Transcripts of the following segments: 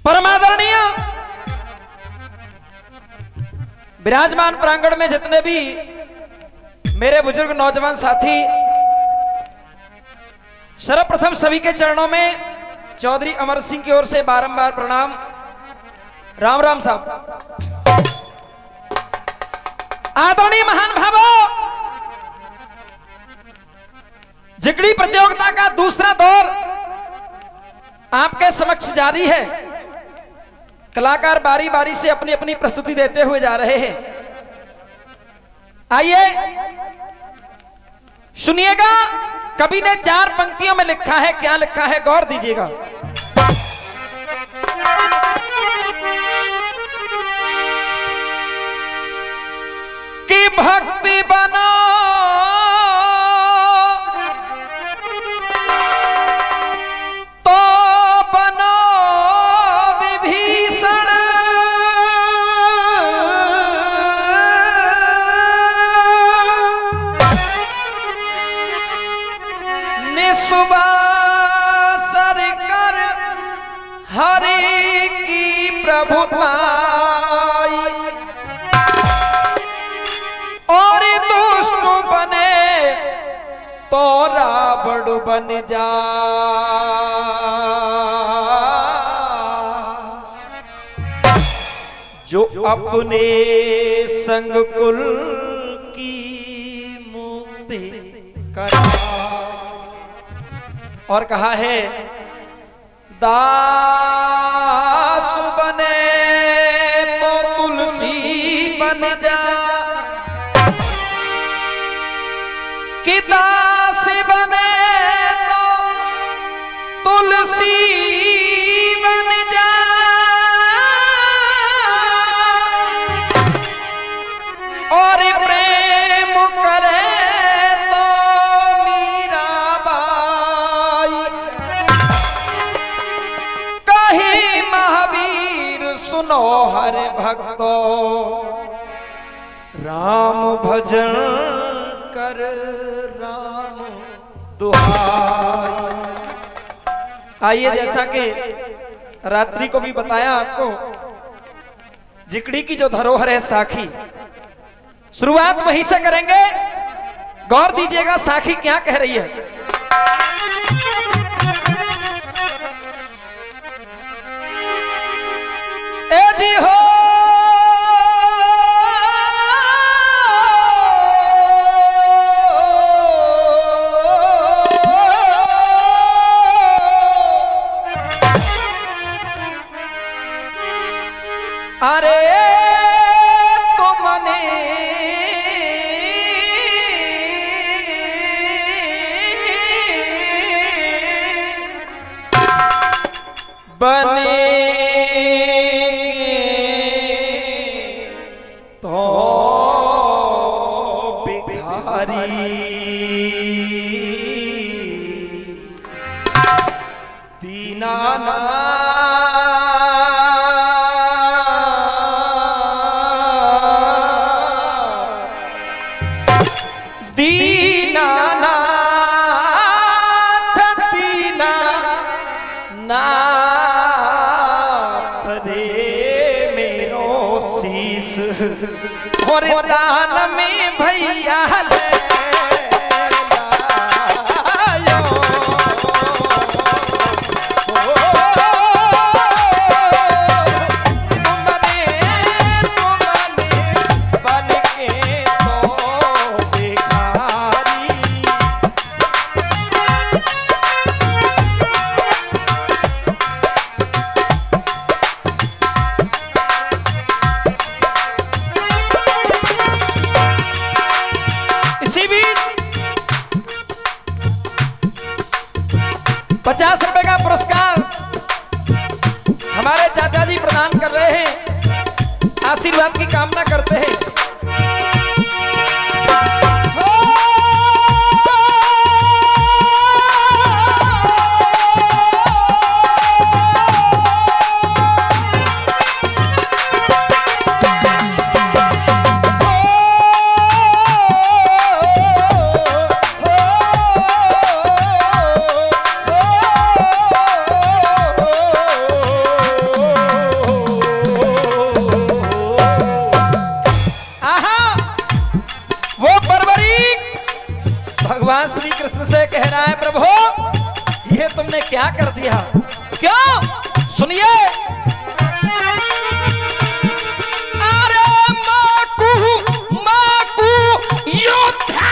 परमादरणीय विराजमान प्रांगण में जितने भी मेरे बुजुर्ग नौजवान साथी, सर्वप्रथम सभी के चरणों में चौधरी अमर सिंह की ओर से बारंबार प्रणाम। राम राम साहब। आदरणीय महान भावों, जिगड़ी प्रतियोगिता का दूसरा दौर आपके समक्ष जारी है। कलाकार बारी बारी से अपनी अपनी प्रस्तुति देते हुए जा रहे हैं। आइए सुनिएगा, कवि ने 4 पंक्तियों में लिखा है। क्या लिखा है, गौर दीजिएगा। कि भक्ति बना सुबासर कर हरि की प्रभुताई और दुष्ट बने तो रावण बन जा। जो अपने संग कुल की मुक्ति करा। और कहा है, दास बने तो तुलसी बन जा, कि दास बने तो तुलसी बन जा। और प्रेम करे सुनो हर भक्तो, राम भजन कर राम दुहाई। आइए, जैसा कि रात्रि को भी बताया आपको, जिगड़ी की जो धरोहर है साखी, शुरुआत वहीं से करेंगे। गौर दीजिएगा साखी क्या कह रही है। ए जी हो अरे तुमने बने तो भिखारी दीनानाथ मेरो शीश और दान में भैया इसी बीच क्या कर दिया। क्यों? सुनिए। अरे माकू योद्धा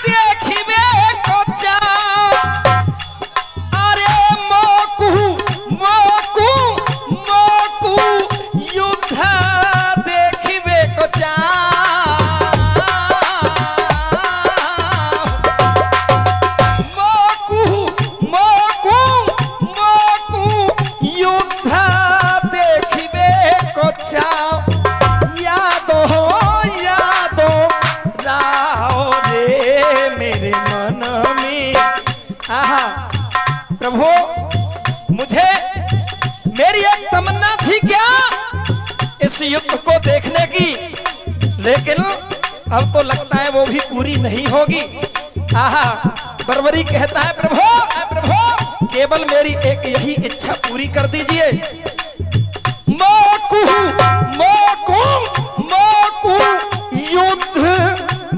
देखिबे को चाओ। अरे माकू योद्धा देखिबे को चाओ। योद्धा देखिबे को चाओ। यादो राओ रे मेरे मन में। आहा प्रभु, मुझे मेरी एक तमन्ना थी क्या इस युद्ध को देखने की, लेकिन अब तो लगता है वो भी पूरी नहीं होगी। आहा बरबरी कहता है प्रभु केवल मेरी एक यही इच्छा पूरी कर दीजिए। मोकू युद्ध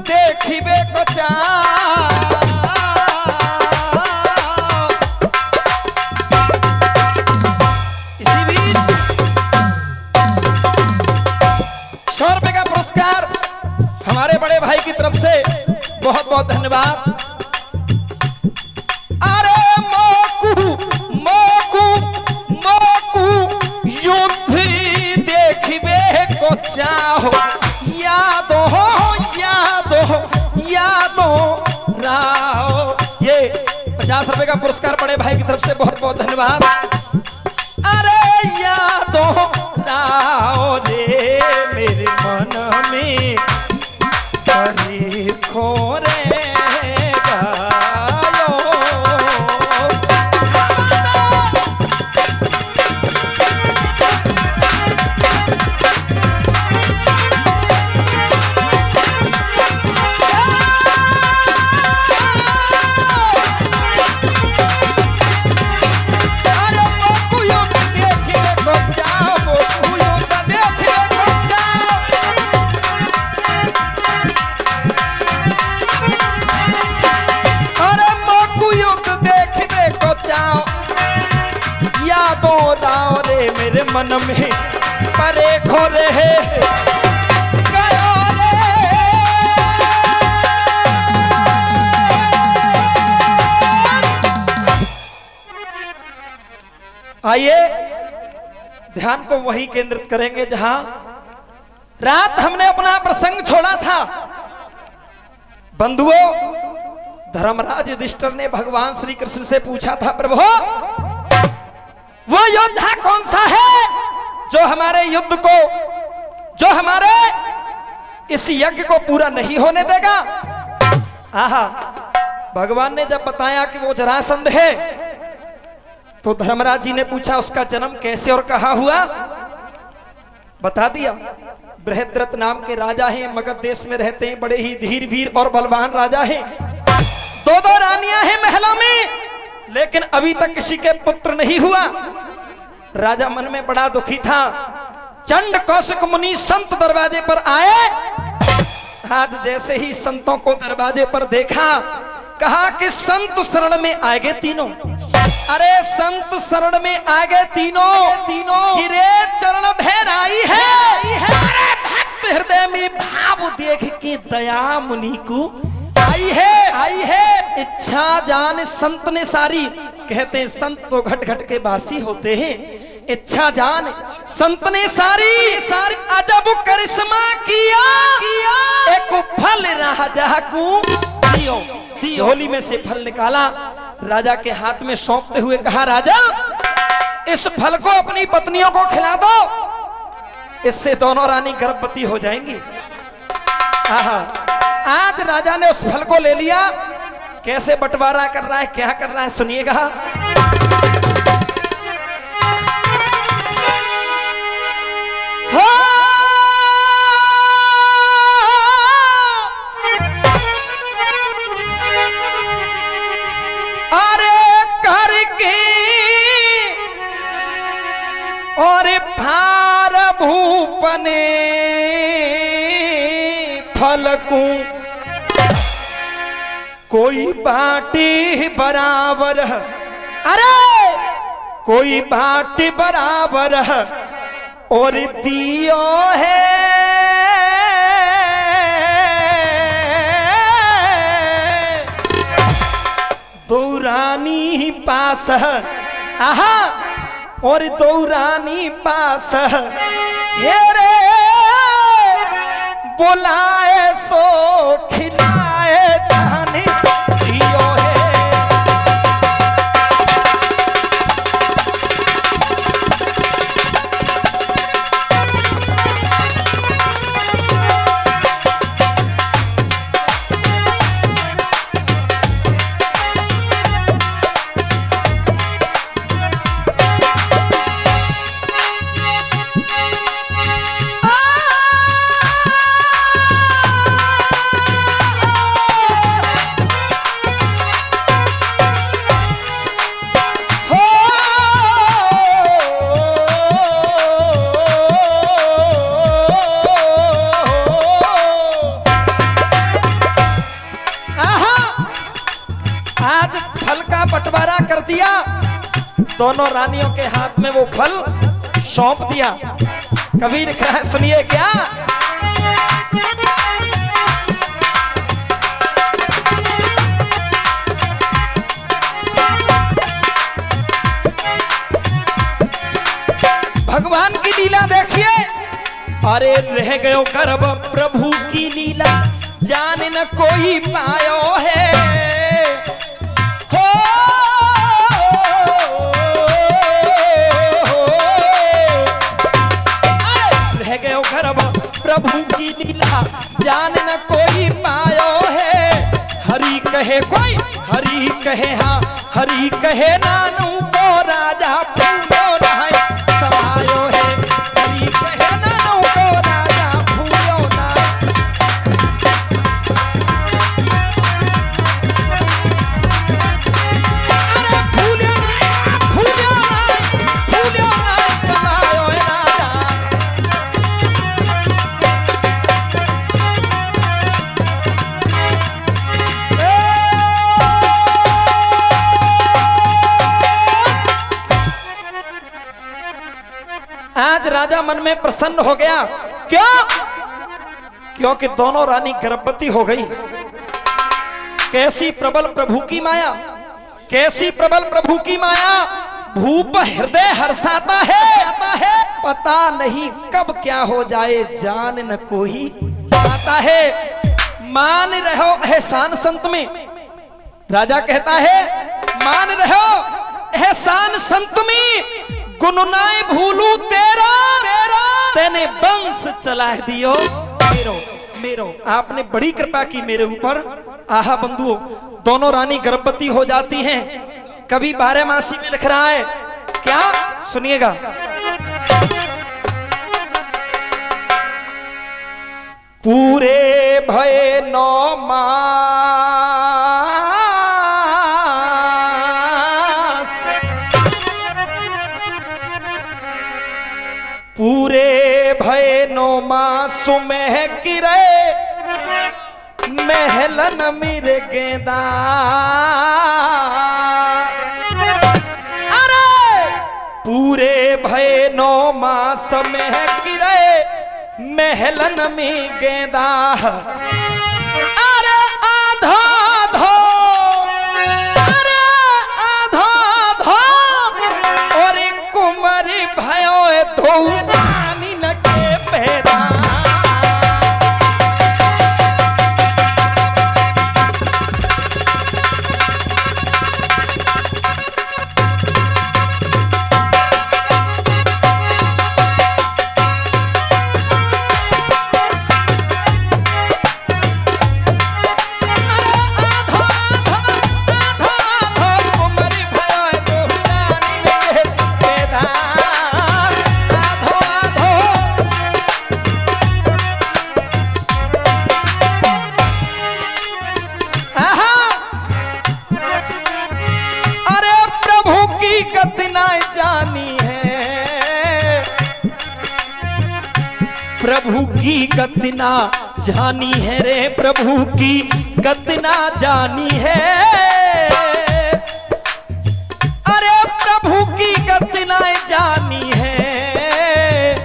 देखिबे को चाओ। इसी बीच 100 रुपए का पुरस्कार हमारे बड़े भाई की तरफ से बहुत बहुत धन्यवाद। युद्ध देखिबे को चाहो। यादो राओ। ये 50 रुपए का पुरस्कार बड़े भाई की तरफ से बहुत बहुत धन्यवाद। अरे यादो राओ रे मेरे मन में खोरे मेरे मन में परे खोरे है गयो रे। आइए ध्यान को वहीं केंद्रित करेंगे जहां रात हमने अपना प्रसंग छोड़ा था। बंधुओं, धर्मराज युधिष्ठिर ने भगवान श्री कृष्ण से पूछा था, प्रभु वो योद्धा कौन सा है जो हमारे युद्ध को, जो हमारे इस यज्ञ को पूरा नहीं होने देगा। आहा भगवान ने जब बताया कि वो जरासंध है, तो धर्मराज जी ने पूछा उसका जन्म कैसे और कहां हुआ। बता दिया। बृहद्रथ नाम के राजा हैं, मगध देश में रहते हैं, बड़े ही धीर वीर और बलवान राजा हैं। 2 रानियां हैं महलों में, लेकिन अभी तक किसी के पुत्र नहीं हुआ। राजा मन में बड़ा दुखी था। चंड कौशिक मुनि संत दरवाजे पर आए। आज जैसे ही संतों को दरवाजे पर देखा, कहा कि संत शरण में आ गए तीनों। अरे संत शरण में आ गए तीनों गिरे चरण भैराई है। अरे भक्त हृदय में भाव देख के दया मुनि को आई है। इच्छा जान संत ने सारी। कहते हैं संत तो घट घट के बासी होते हैं। इच्छा जान संत ने सारी अजब करिश्मा किया। एक फल राजा को दियो। झोली में से फल निकाला, राजा के हाथ में सौंपते हुए कहा, राजा इस फल को अपनी पत्नियों को खिला दो, इससे दोनों रानी गर्भवती हो जाएंगी। आहा आज राजा ने उस फल को ले लिया। कैसे बंटवारा कर रहा है, क्या कर रहा है, सुनिएगा। अरे करके और भार भूपने फलकू कोई बाटी बराबर। अरे कोई बाट बराबर और दियो है, दौरानी पास आहा और दौरानी पास हेरे बुलाए सो खिलाए दानी दियो है। बंटवारा कर दिया, दोनों रानियों के हाथ में वो फल सौंप दिया। कबीर लिख रहा है, सुनिए क्या, भगवान की लीला देखिए। अरे रह गयो गर्भ प्रभु की लीला, जान न कोई पायो है। प्रभु की लीला जान न कोई पायो है। हरि कहे कोई, हरि कहे हाँ, हरि कहे नानू को राजा फूलो नहाय समायो है। हरि कहे नानू को राजा फूलो ना, अरे फूलो फूलो फूलो समायो है राजा। आज राजा मन में प्रसन्न हो गया, क्यों? क्योंकि दोनों रानी गर्भवती हो गई। कैसी प्रबल प्रभु की माया, कैसी प्रबल प्रभु की माया। भूप हृदय हर्षाता है, पता नहीं कब क्या हो जाए, जान न कोई आता है। मान रहो एहसान संत में, राजा कहता है मान रहो एहसान संत में, गुननाए भूलू तेरा, तेने वंश चला दियो मेरो मेरो। आपने बड़ी कृपा की मेरे ऊपर। आहा बंधुओं, दोनों रानी गर्भवती हो जाती हैं। कभी 12 मासी में लिख रहा है क्या, सुनिएगा। पूरे भय 9 मास, पूरे भय 9 मास में गिरे महलन मेरे गेंदा। अरे पूरे भय 9 मास में गिरे महलन में गेंदा। अरे आधा धो, अरे आधा धो और कुमारी भयो धो पानी न के पैदा। प्रभु की गति ना जानी है रे, प्रभु की गति ना जानी है। अरे प्रभु की हकीकत ना जानी है।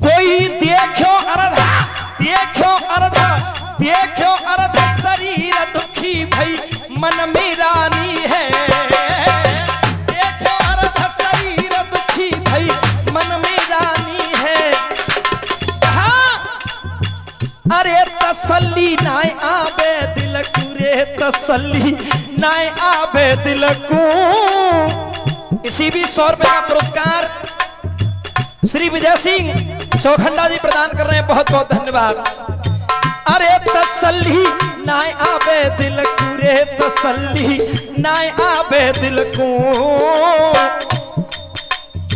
कोई देखो अर्धा, देखो अर्धा, देखो अर्धा शरीर दुखी भई मन में रानी है। देखो अर्धा शरीर दुखी भई मन में रानी है। अरे तसल्ली नाय आबे दिल को रे, तसल्ली नाय आबे दिल को। इसी भी 100 रुपए का पुरस्कार श्री विजय सिंह चौखंडा जी प्रदान कर रहे हैं, बहुत बहुत धन्यवाद। अरे तसल्ली नाय आबे दिल को रे, तसल्ली नाय आबे दिल को।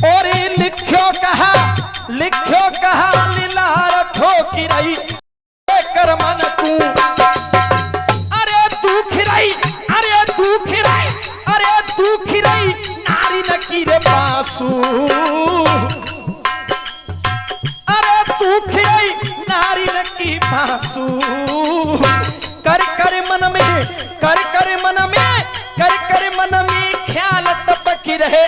और लिखो कहा लीलार ठोकी रही कर मन को। अरे दुख रही, अरे दुख रही, अरे दुख रही नारी न की रे पासू। अरे दुख रही नारी न की पासू। कर कर मन में, कर कर मन में, कर कर मन में ख्याल तपकी रहे।